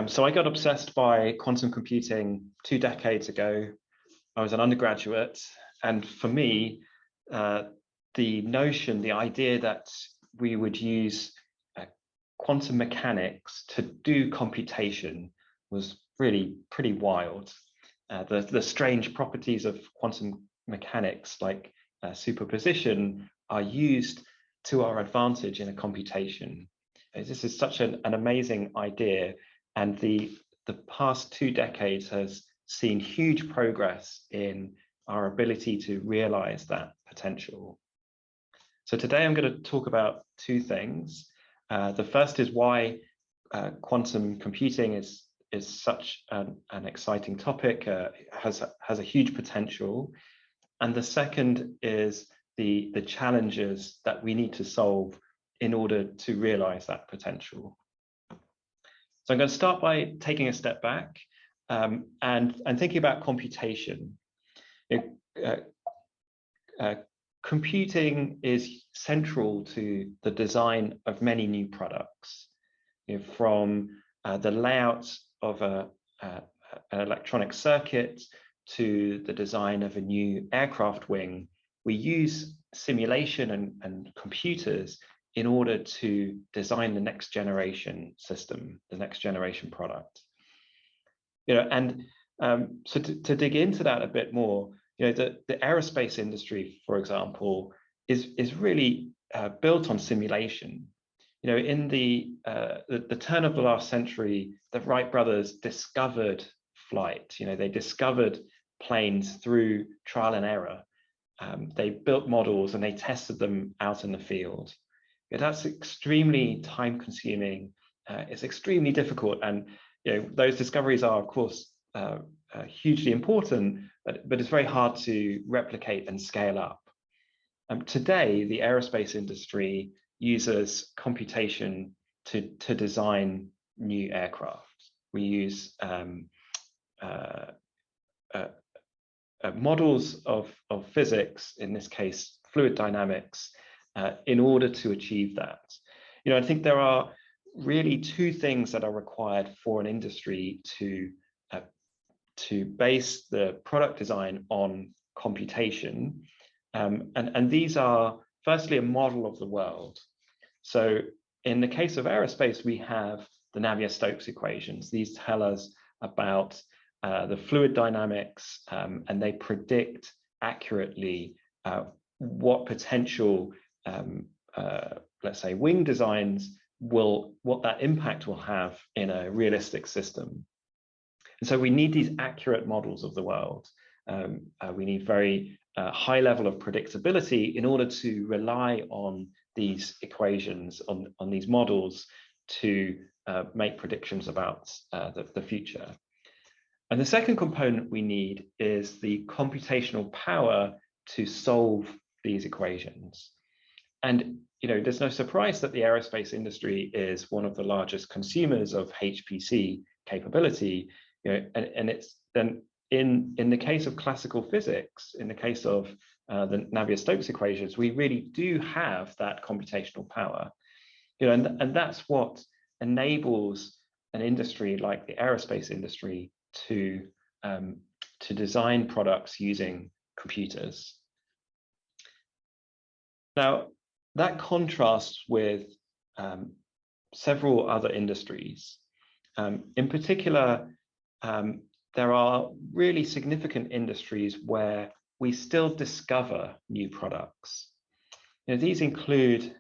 So I got obsessed by quantum computing 2 decades ago. I was an undergraduate, and for me, the idea that we would use quantum mechanics to do computation was really pretty wild. The strange properties of quantum mechanics, like superposition, are used to our advantage in a computation. This is such an amazing idea, and the past 2 decades has seen huge progress in our ability to realize that potential. So today I'm going to talk about two things. The first is why quantum computing is such an exciting topic, has a huge potential. And the second is the challenges that we need to solve in order to realize that potential. So I'm going to start by taking a step back and thinking about computation. Computing is central to the design of many new products, from the layout of an electronic circuit to the design of a new aircraft wing. We use simulation and computers in order to design the next generation system, the next generation product. So to dig into that a bit more, the aerospace industry, for example, is really built on simulation. In the turn of the last century, the Wright brothers discovered flight. They discovered planes through trial and error. They built models and they tested them out in the field. That's extremely time-consuming. It's extremely difficult, and those discoveries are, of course, hugely important, but it's very hard to replicate and scale up. Today, the aerospace industry uses computation to design new aircraft. We use models of physics, in this case, fluid dynamics, in order to achieve that. I think there are really two things that are required for an industry to base the product design on computation. And these are, firstly, a model of the world. So in the case of aerospace, we have the Navier-Stokes equations. These tell us about the fluid dynamics, and they predict accurately what potential, let's say, wing designs what that impact will have in a realistic system. And so we need these accurate models of the world. We need very high level of predictability in order to rely on these equations, on these models, to make predictions about the future. And the second component we need is the computational power to solve these equations. And there's no surprise that the aerospace industry is one of the largest consumers of HPC capability. And it's then in the case of classical physics, in the case of the Navier-Stokes equations, we really do have that computational power. And that's what enables an industry like the aerospace industry to design products using computers. Now, that contrasts with several other industries. In particular, there are really significant industries where we still discover new products. These include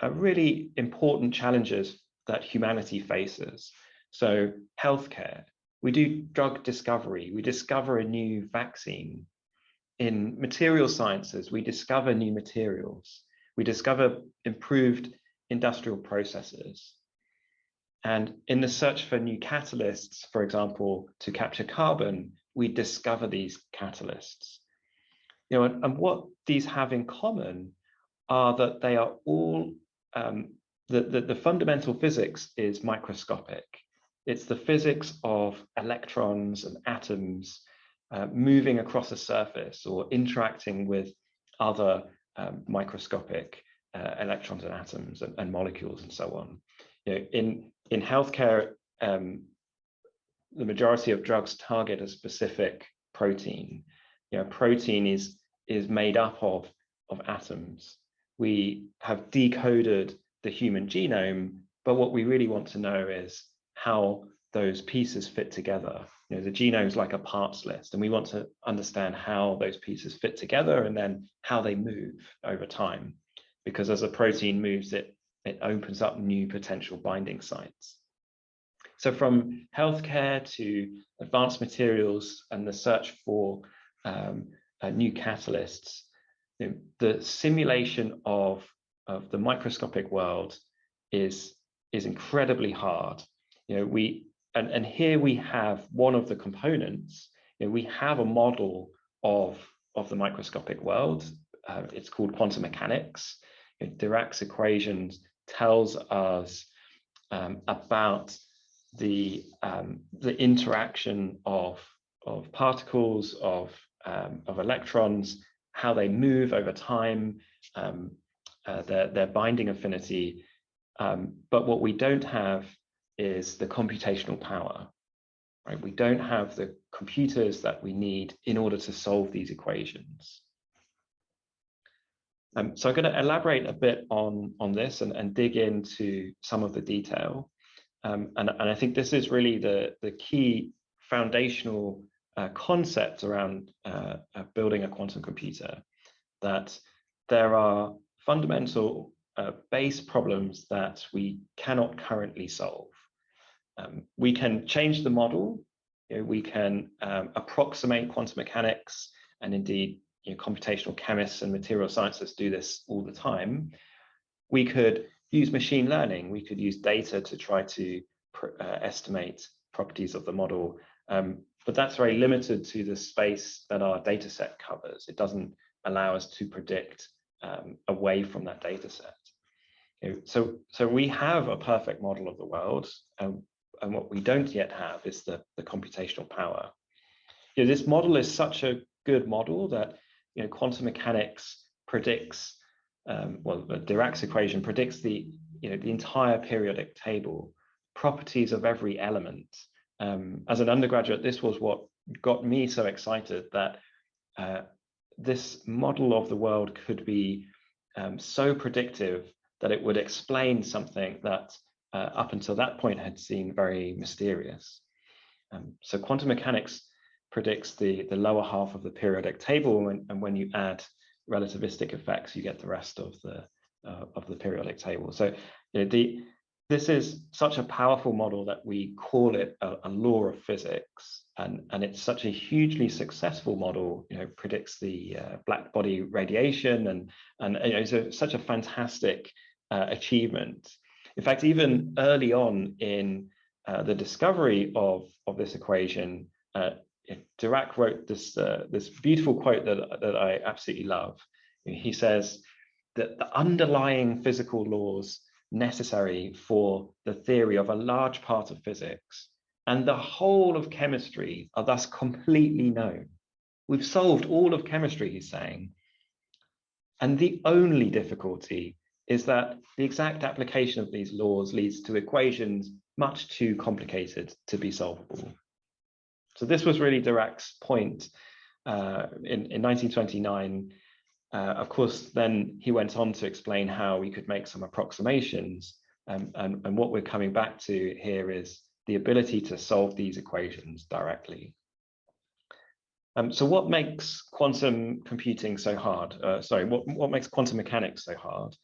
really important challenges that humanity faces. So healthcare, we do drug discovery, we discover a new vaccine. In material sciences, we discover new materials, we discover improved industrial processes. And in the search for new catalysts, for example, to capture carbon, we discover these catalysts. And what these have in common are that they are all, the fundamental physics is microscopic. It's the physics of electrons and atoms moving across a surface or interacting with other microscopic electrons and atoms and molecules and so on. In healthcare, the majority of drugs target a specific protein. Protein is made up of atoms. We have decoded the human genome, but what we really want to know is how those pieces fit together. The genome is like a parts list, and we want to understand how those pieces fit together and then how they move over time. Because as a protein moves, it opens up new potential binding sites. So from healthcare to advanced materials and the search for new catalysts, the simulation of the microscopic world is incredibly hard. And here we have one of the components. We have a model of the microscopic world. It's called quantum mechanics. Dirac's equations tells us about the interaction of particles, of electrons, how they move over time, their binding affinity. But what we don't have is the computational power, right? We don't have the computers that we need in order to solve these equations. So I'm going to elaborate a bit on this and dig into some of the detail. And I think this is really the key foundational concept around building a quantum computer, that there are fundamental base problems that we cannot currently solve. We can change the model, we can approximate quantum mechanics, and indeed computational chemists and material scientists do this all the time. We could use machine learning, we could use data to try to estimate properties of the model, but that's very limited to the space that our data set covers. It doesn't allow us to predict away from that data set. So we have a perfect model of the world, and what we don't yet have is the computational power. This model is such a good model that quantum mechanics predicts, well, Dirac's equation predicts the entire periodic table, properties of every element. As an undergraduate, this was what got me so excited, that this model of the world could be so predictive that it would explain something that up until that point had seemed very mysterious. So quantum mechanics predicts the lower half of the periodic table, and when you add relativistic effects, you get the rest of the periodic table. So this is such a powerful model that we call it a law of physics, and it's such a hugely successful model. Predicts the black body radiation, and it's such a fantastic achievement. In fact, even early on in the discovery of this equation, Dirac wrote this beautiful quote that I absolutely love. He says that the underlying physical laws necessary for the theory of a large part of physics and the whole of chemistry are thus completely known. We've solved all of chemistry, he's saying. And the only difficulty is that the exact application of these laws leads to equations much too complicated to be solvable. So this was really Dirac's point in 1929. Of course, then he went on to explain how we could make some approximations, and what we're coming back to here is the ability to solve these equations directly. So what makes quantum computing so hard? What makes quantum mechanics so hard?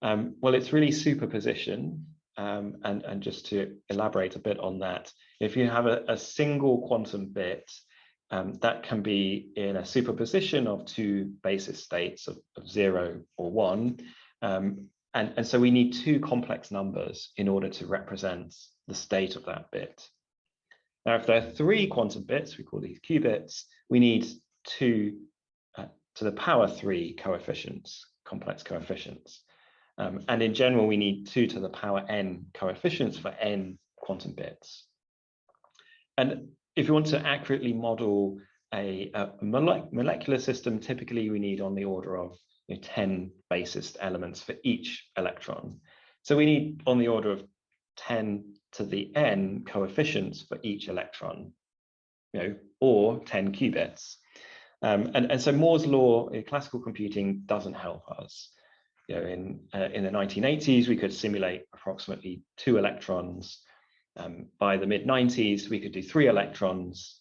Well, it's really superposition, and just to elaborate a bit on that, if you have a single quantum bit, that can be in a superposition of two basis states of 0 or 1, and so we need two complex numbers in order to represent the state of that bit. Now, if there are 3 quantum bits, we call these qubits, we need 2 to the power 3 coefficients, complex coefficients. And in general, we need 2 to the power n coefficients for n quantum bits. And if you want to accurately model a molecular system, typically we need on the order of 10 basis elements for each electron. So we need on the order of 10 to the n coefficients for each electron, or 10 qubits. And so Moore's law in classical computing doesn't help us. In the 1980s, we could simulate approximately 2 electrons. By the mid-90s, we could do 3 electrons.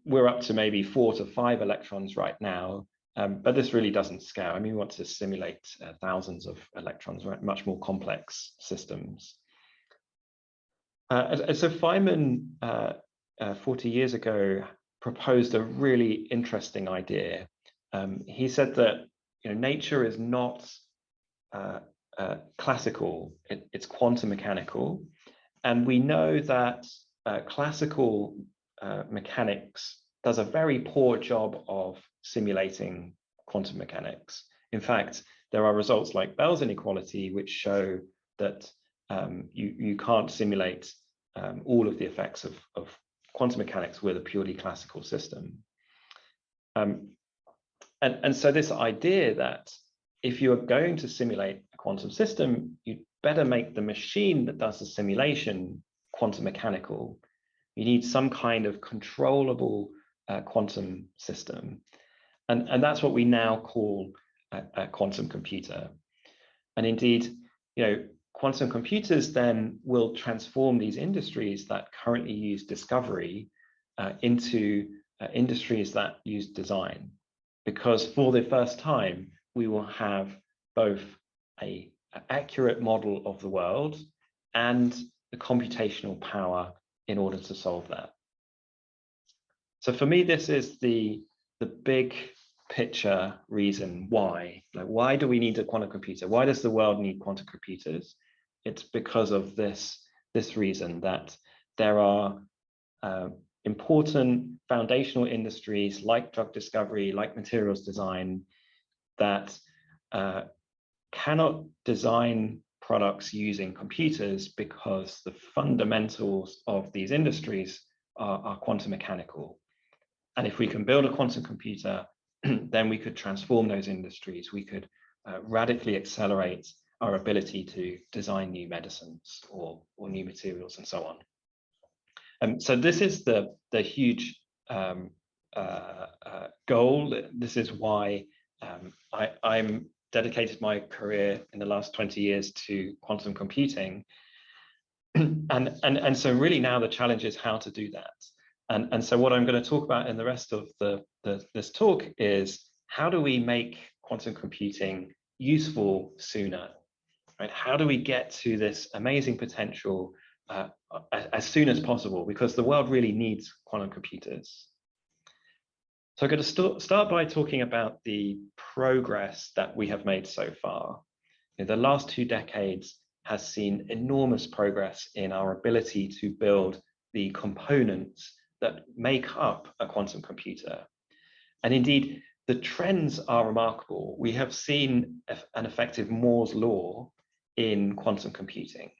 We're up to maybe 4 to 5 electrons right now, but this really doesn't scale. I mean, we want to simulate thousands of electrons, right? Much more complex systems. And so Feynman, 40 years ago, proposed a really interesting idea. He said that nature is not classical, it's quantum mechanical. And we know that classical mechanics does a very poor job of simulating quantum mechanics. In fact, there are results like Bell's inequality, which show that you can't simulate all of the effects of quantum mechanics with a purely classical system. And so this idea that if you are going to simulate a quantum system, you'd better make the machine that does the simulation quantum mechanical. You need some kind of controllable quantum system. And that's what we now call a quantum computer. And indeed, quantum computers then will transform these industries that currently use discovery into industries that use design. Because for the first time, we will have both an accurate model of the world and the computational power in order to solve that. So for me, this is the big picture reason why. Why do we need a quantum computer? Why does the world need quantum computers? It's because of this reason, that there are important foundational industries like drug discovery, like materials design, that cannot design products using computers because the fundamentals of these industries are quantum mechanical. And if we can build a quantum computer, then we could transform those industries. We could radically accelerate our ability to design new medicines or new materials and so on. So this is the huge goal. This is why I'm dedicated my career in the last 20 years to quantum computing. And so really now the challenge is how to do that. And so what I'm going to talk about in the rest of this talk is how do we make quantum computing useful sooner, right? How do we get to this amazing potential as soon as possible? Because the world really needs quantum computers. So I'm going to start by talking about the progress that we have made so far. The last 2 decades has seen enormous progress in our ability to build the components that make up a quantum computer. And indeed, the trends are remarkable. We have seen an effective Moore's law in quantum computing.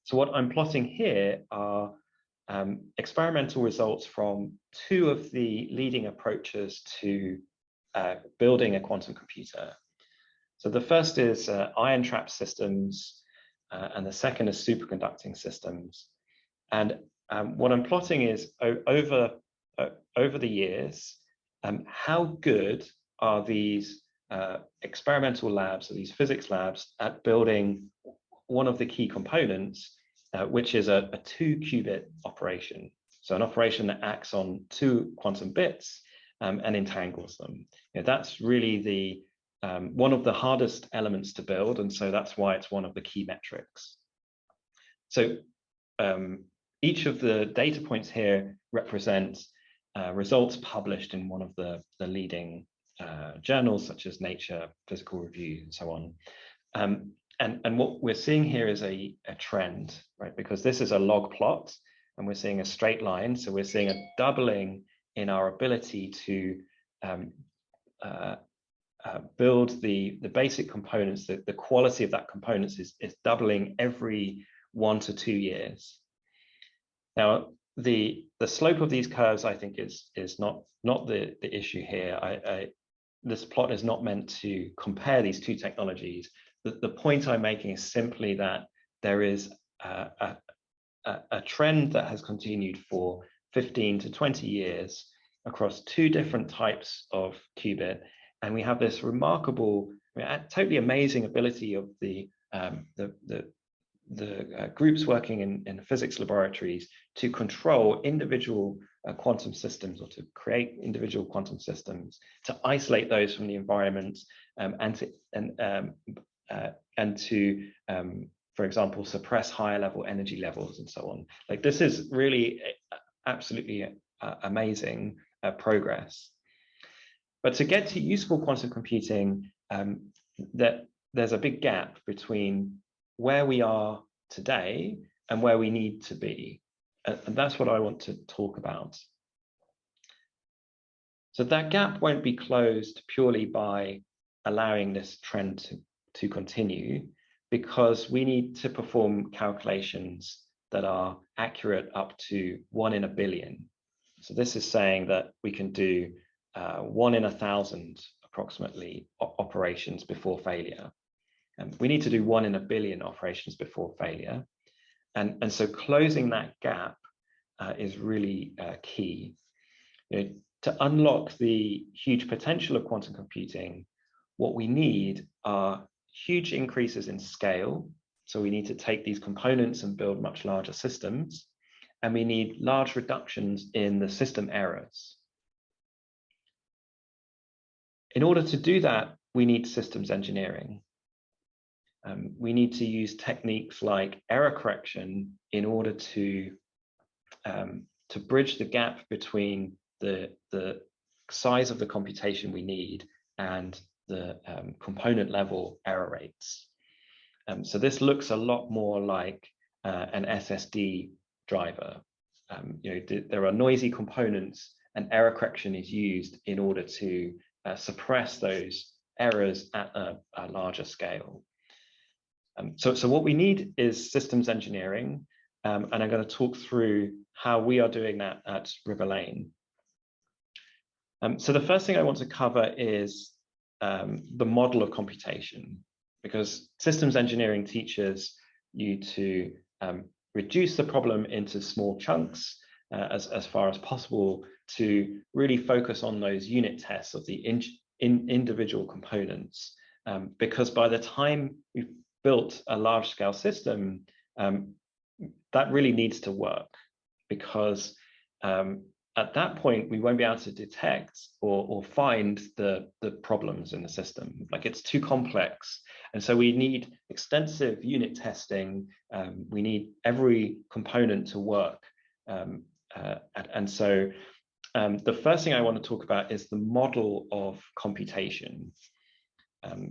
So what I'm plotting here are experimental results from 2 of the leading approaches to building a quantum computer. So the first is ion trap systems, and the second is superconducting systems. And what I'm plotting is over the years, how good are these experimental labs, or these physics labs, at building one of the key components, which is a 2-qubit operation. So an operation that acts on 2 quantum bits and entangles them. That's really one of the hardest elements to build, and so that's why it's one of the key metrics. So each of the data points here represents results published in one of the leading journals, such as Nature, Physical Review, and so on. And what we're seeing here is a trend, right? Because this is a log plot, and we're seeing a straight line. So we're seeing a doubling in our ability to build the basic components. The quality of that components is doubling every 1 to 2 years. Now, the slope of these curves, I think, is not the issue here. This plot is not meant to compare these 2 technologies. The point I'm making is simply that there is a trend that has continued for 15 to 20 years across two different types of qubit. And we have this remarkable, totally amazing ability of the groups working in physics laboratories to control individual quantum systems, or to create individual quantum systems, to isolate those from the environment, and to for example, suppress higher level energy levels and so on. Like, this is really absolutely amazing progress. But to get to useful quantum computing, there's a big gap between where we are today and where we need to be. And that's what I want to talk about. So that gap won't be closed purely by allowing this trend to continue, because we need to perform calculations that are accurate up to 1 in a billion. So this is saying that we can do 1 in 1,000 approximately operations before failure. And we need to do 1 in a billion operations before failure. And so closing that gap is really key. To unlock the huge potential of quantum computing, what we need are huge increases in scale. So we need to take these components and build much larger systems. And we need large reductions in the system errors. In order to do that, we need systems engineering. We need to use techniques like error correction in order to bridge the gap between the size of the computation we need and the component level error rates. So this looks a lot more like an SSD driver. There are noisy components, and error correction is used in order to suppress those errors at a larger scale. So what we need is systems engineering, and I'm going to talk through how we are doing that at Riverlane. So the first thing I want to cover is the model of computation, because systems engineering teaches you to reduce the problem into small chunks as far as possible, to really focus on those unit tests of the individual components, because by the time we've built a large-scale system, that really needs to work, because at that point we won't be able to detect or find the problems in the system. Like, it's too complex, and so we need extensive unit testing. We need every component to work, and so the first thing I want to talk about is the model of computation,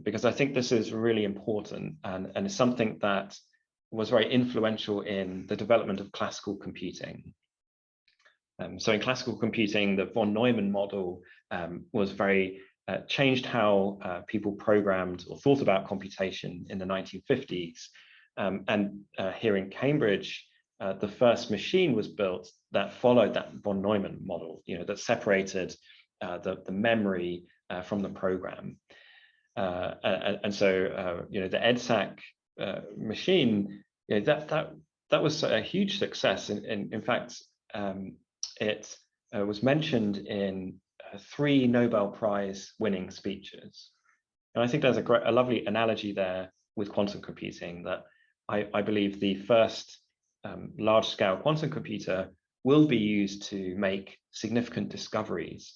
because I think this is really important, and it's something that was very influential in the development of classical computing. So in classical computing, the von Neumann model was very changed how people programmed or thought about computation in the 1950s. And here in Cambridge, the first machine was built that followed that von Neumann model, that separated the memory from the program. And so the EDSAC machine, that was a huge success. In fact, it was mentioned in 3 Nobel Prize winning speeches. And I think there's a lovely analogy there with quantum computing, that I believe the first large-scale quantum computer will be used to make significant discoveries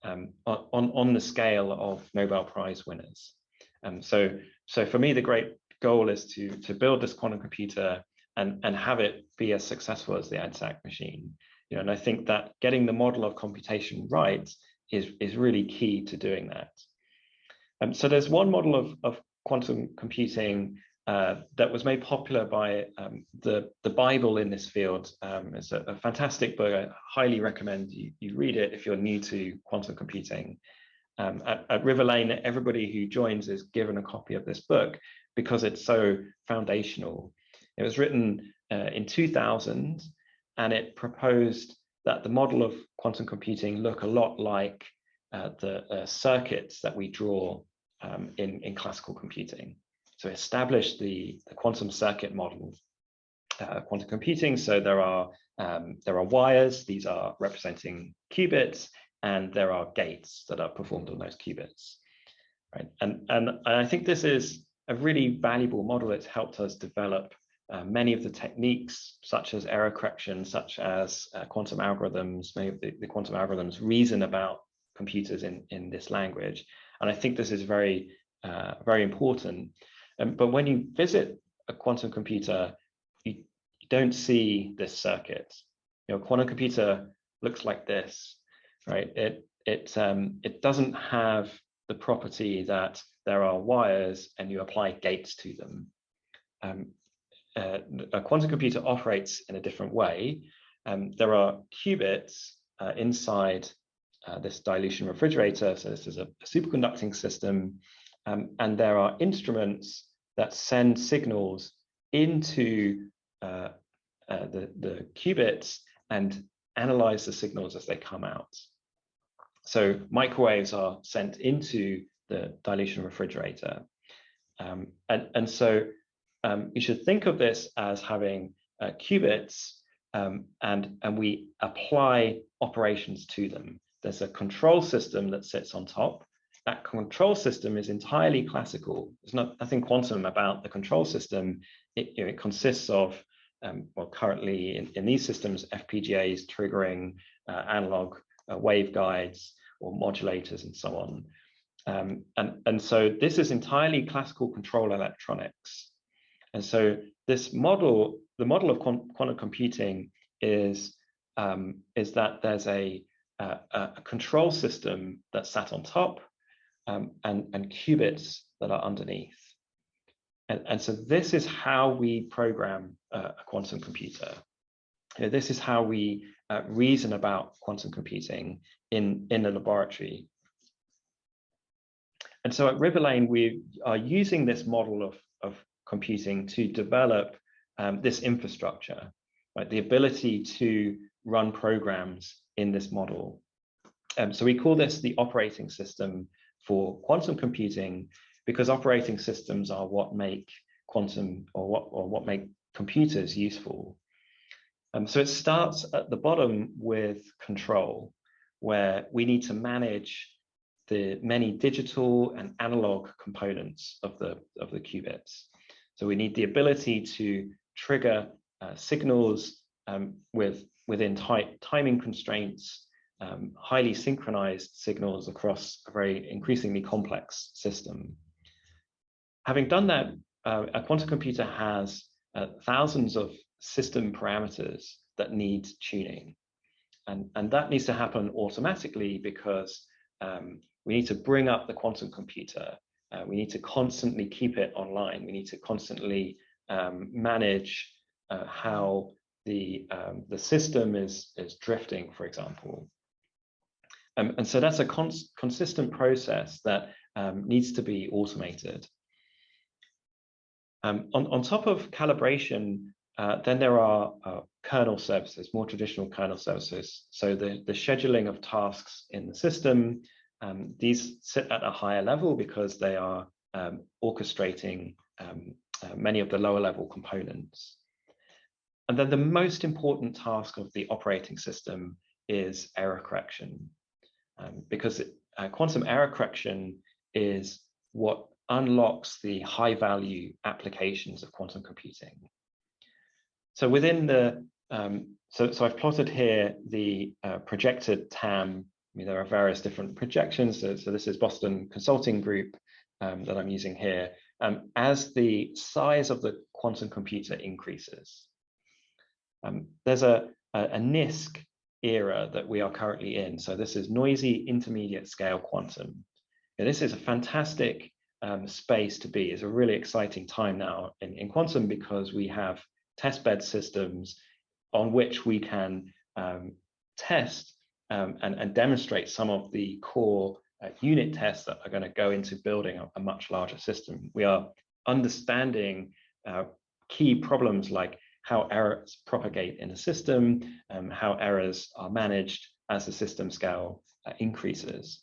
on the scale of Nobel Prize winners. So for me, the great goal is to build this quantum computer and have it be as successful as the EDSAC machine. And I think that getting the model of computation right is really key to doing that. So there's one model of quantum computing that was made popular by the Bible in this field. It's a fantastic book. I highly recommend you read it if you're new to quantum computing. At Riverlane, everybody who joins is given a copy of this book because it's so foundational. It was written in 2000, and it proposed that the model of quantum computing look a lot like the circuits that we draw in classical computing. establish the quantum circuit model, quantum computing. So there are wires, these are representing qubits, and there are gates that are performed on those qubits, right? And I think this is a really valuable model. It's helped us develop many of the techniques, such as error correction, such as quantum algorithms. Many of the quantum algorithms reason about computers in this language, and I think this is very important. But when you visit a quantum computer, you don't see this circuit. A quantum computer looks like this, right? It doesn't have the property that there are wires and you apply gates to them. A quantum computer operates in a different way. There are qubits inside this dilution refrigerator. So this is a superconducting system, and there are instruments that send signals into the qubits and analyze the signals as they come out. So microwaves are sent into the dilution refrigerator, and so you should think of this as having qubits, and we apply operations to them. There's a control system that sits on top. That control system is entirely classical. There's nothing quantum about the control system. It consists of, well, currently in these systems, FPGAs triggering analog waveguides or modulators and so on. And so this is entirely classical control electronics. And so this model, the model of quantum computing is that there's a control system that's sat on top, and qubits that are underneath. And so this is how we program a quantum computer. This is how we reason about quantum computing in the laboratory. And so at Riverlane, we are using this model of computing to develop this infrastructure, right? The ability to run programs in this model. So we call this the operating system for quantum computing, because operating systems are what make quantum, or what make computers useful. So it starts at the bottom with control, where we need to manage the many digital and analog components of the qubits. So we need the ability to trigger signals within tight timing constraints, highly synchronized signals across a very increasingly complex system. Having done that, a quantum computer has thousands of system parameters that need tuning. And that needs to happen automatically, because we need to bring up the quantum computer. We need to constantly keep it online. We need to constantly manage how the system is drifting, for example. And so that's a consistent process that needs to be automated. On top of calibration, then there are kernel services, more traditional kernel services. So the scheduling of tasks in the system, these sit at a higher level because they are orchestrating many of the lower level components. And then the most important task of the operating system is error correction, because quantum error correction is what unlocks the high value applications of quantum computing. So within the, so I've plotted here the projected TAM. I mean, there are various different projections. So this is Boston Consulting Group that I'm using here. As the size of the quantum computer increases, there's a NISQ era that we are currently in. So this is noisy intermediate scale quantum. And this is a fantastic space to be. It's a really exciting time now in quantum, because we have testbed systems on which we can test and demonstrate some of the core unit tests that are going to go into building a much larger system. We are understanding key problems like how errors propagate in a system, how errors are managed as the system scale increases.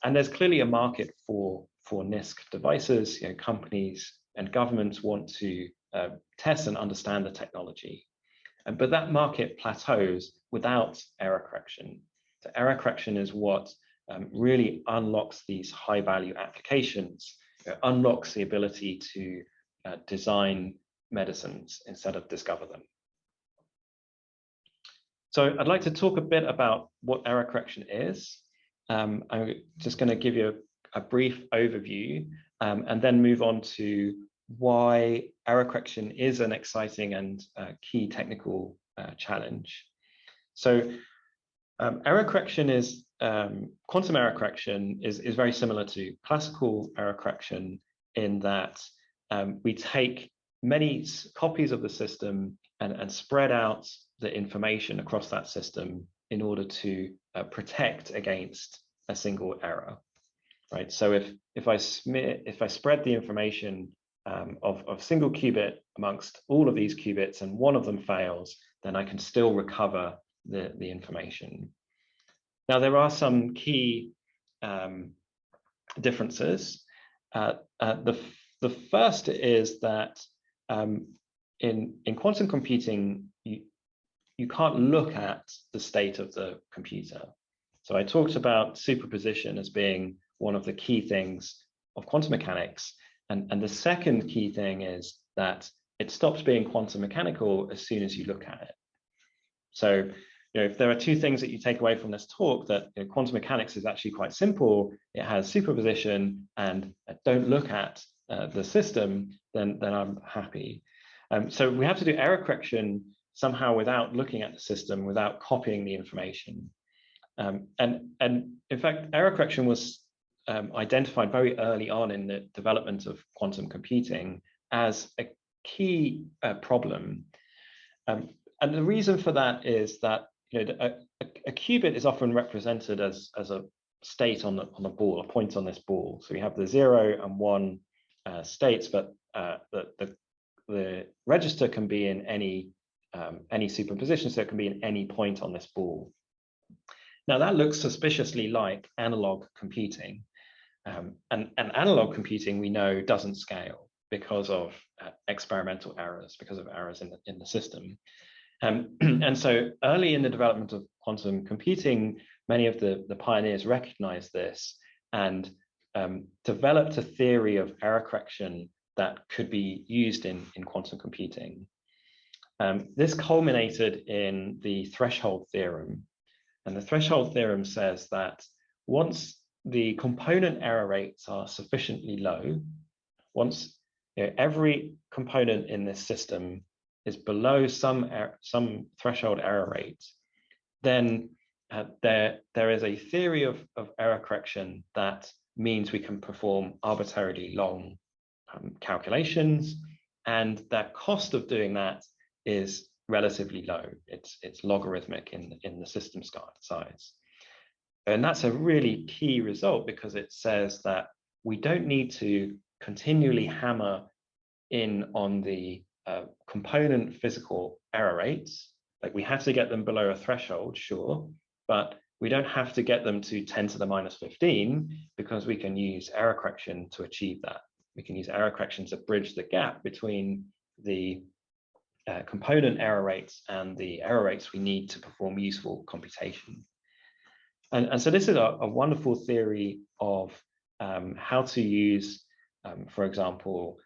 And there's clearly a market for NISQ devices. Companies and governments want to test and understand the technology. But that market plateaus without error correction. So error correction is what really unlocks these high-value applications. It unlocks the ability to design medicines instead of discover them. So I'd like to talk a bit about what error correction is. I'm just going to give you a brief overview and then move on to why error correction is an exciting and key technical challenge. So error correction is, quantum error correction is very similar to classical error correction in that we take many copies of the system and spread out the information across that system in order to protect against a single error, right? So if I spread the information of a single qubit amongst all of these qubits and one of them fails, then I can still recover the information. Now, there are some key differences. The first is that in quantum computing, you can't look at the state of the computer. So I talked about superposition as being one of the key things of quantum mechanics. And the second key thing is that it stops being quantum mechanical as soon as you look at it. So, if there are two things that you take away from this talk, that quantum mechanics is actually quite simple, it has superposition, and don't look at the system, then I'm happy. So we have to do error correction somehow without looking at the system, without copying the information. And in fact, error correction was identified very early on in the development of quantum computing as a key problem. And the reason for that is that a qubit is often represented as a state on the ball, a point on this ball. So we have the 0 and 1 states, but the register can be in any superposition, so it can be in any point on this ball. Now that looks suspiciously like analog computing, and analog computing we know doesn't scale because of experimental errors, because of errors in the system. And so early in the development of quantum computing, many of the pioneers recognized this and developed a theory of error correction that could be used in quantum computing. This culminated in the threshold theorem. And the threshold theorem says that once the component error rates are sufficiently low, once every component in this system is below some threshold error rate, then there is a theory of error correction that means we can perform arbitrarily long calculations, and that cost of doing that is relatively low. It's logarithmic in the system size. And that's a really key result because it says that we don't need to continually hammer in on the component physical error rates. Like we have to get them below a threshold, sure, but we don't have to get them to 10 to the minus 15 because we can use error correction to achieve that. We can use error correction to bridge the gap between the component error rates and the error rates we need to perform useful computation. And so this is a wonderful theory of how to use, for example,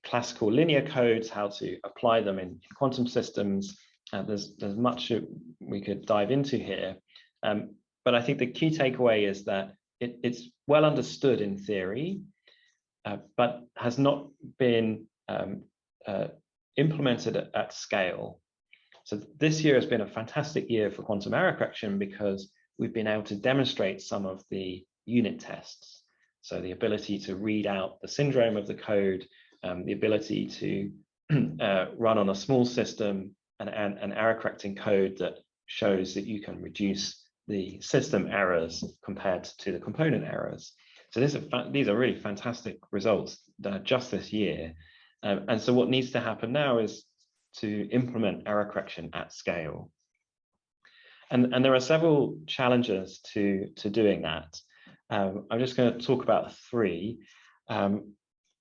classical linear codes, how to apply them in quantum systems. There's much we could dive into here. But I think the key takeaway is that it's well understood in theory, but has not been implemented at scale. So this year has been a fantastic year for quantum error correction because we've been able to demonstrate some of the unit tests. So the ability to read out the syndrome of the code, the ability to run on a small system and error correcting code that shows that you can reduce the system errors compared to the component errors. So these are really fantastic results just this year. And so what needs to happen now is to implement error correction at scale. And there are several challenges to doing that. I'm just going to talk about three.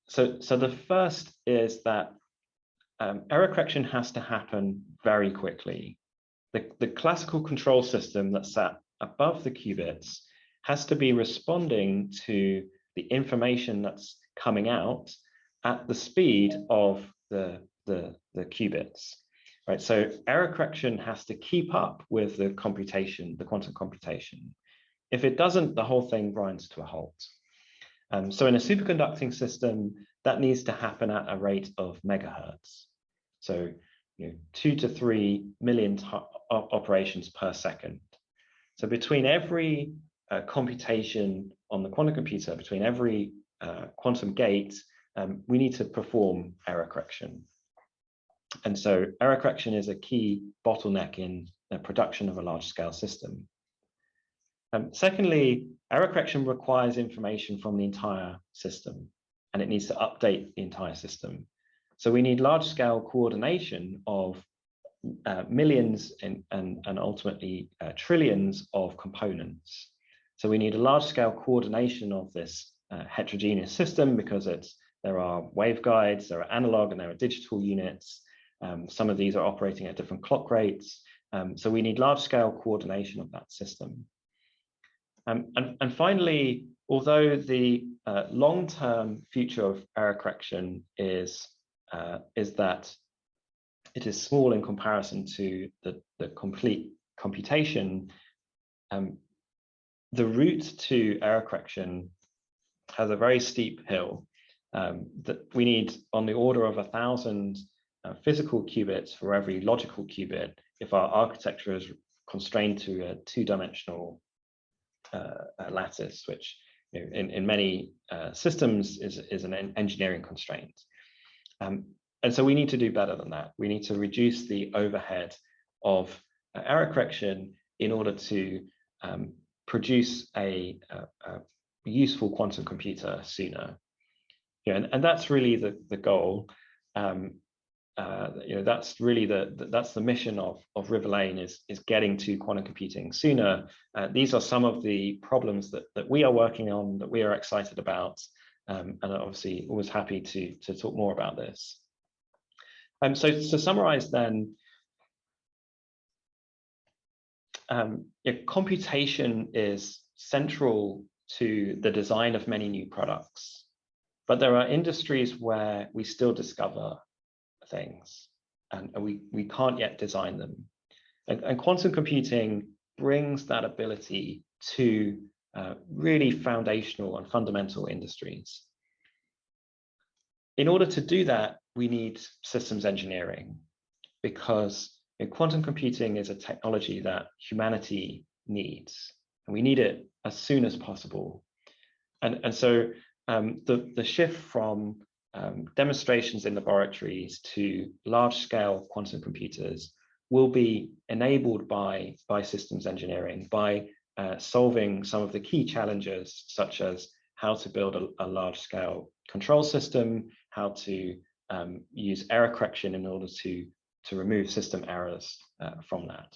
So the first is that error correction has to happen very quickly. The classical control system that's sat above the qubits has to be responding to the information that's coming out at the speed of the qubits, right? So error correction has to keep up with the computation, the quantum computation. If it doesn't, the whole thing grinds to a halt. So in a superconducting system, that needs to happen at a rate of megahertz. So 2 to 3 million operations per second. So between every computation on the quantum computer, between every quantum gate, we need to perform error correction. And so error correction is a key bottleneck in the production of a large-scale system. Secondly, error correction requires information from the entire system, and it needs to update the entire system. So we need large-scale coordination of millions and ultimately trillions of components. So we need a large-scale coordination of this heterogeneous system, because there are waveguides, there are analog and there are digital units. Some of these are operating at different clock rates. So we need large-scale coordination of that system. And finally, although the long-term future of error correction is that it is small in comparison to the complete computation, the route to error correction has a very steep hill that we need on the order of 1,000 physical qubits for every logical qubit if our architecture is constrained to a two-dimensional lattice, which in many systems is an engineering constraint. And so we need to do better than that. We need to reduce the overhead of error correction in order to produce a useful quantum computer sooner. And that's really the goal. That's really that's the mission of Riverlane is getting to quantum computing sooner. These are some of the problems that we are working on, that we are excited about, and obviously always happy to talk more about this. So to summarize then, computation is central to the design of many new products, but there are industries where we still discover things and we can't yet design them. And quantum computing brings that ability to really foundational and fundamental industries. In order to do that, we need systems engineering, because quantum computing is a technology that humanity needs, and we need it as soon as possible. And so the shift from demonstrations in laboratories to large-scale quantum computers will be enabled by systems engineering, by solving some of the key challenges, such as how to build a large-scale control system, how to use error correction in order to remove system errors from that.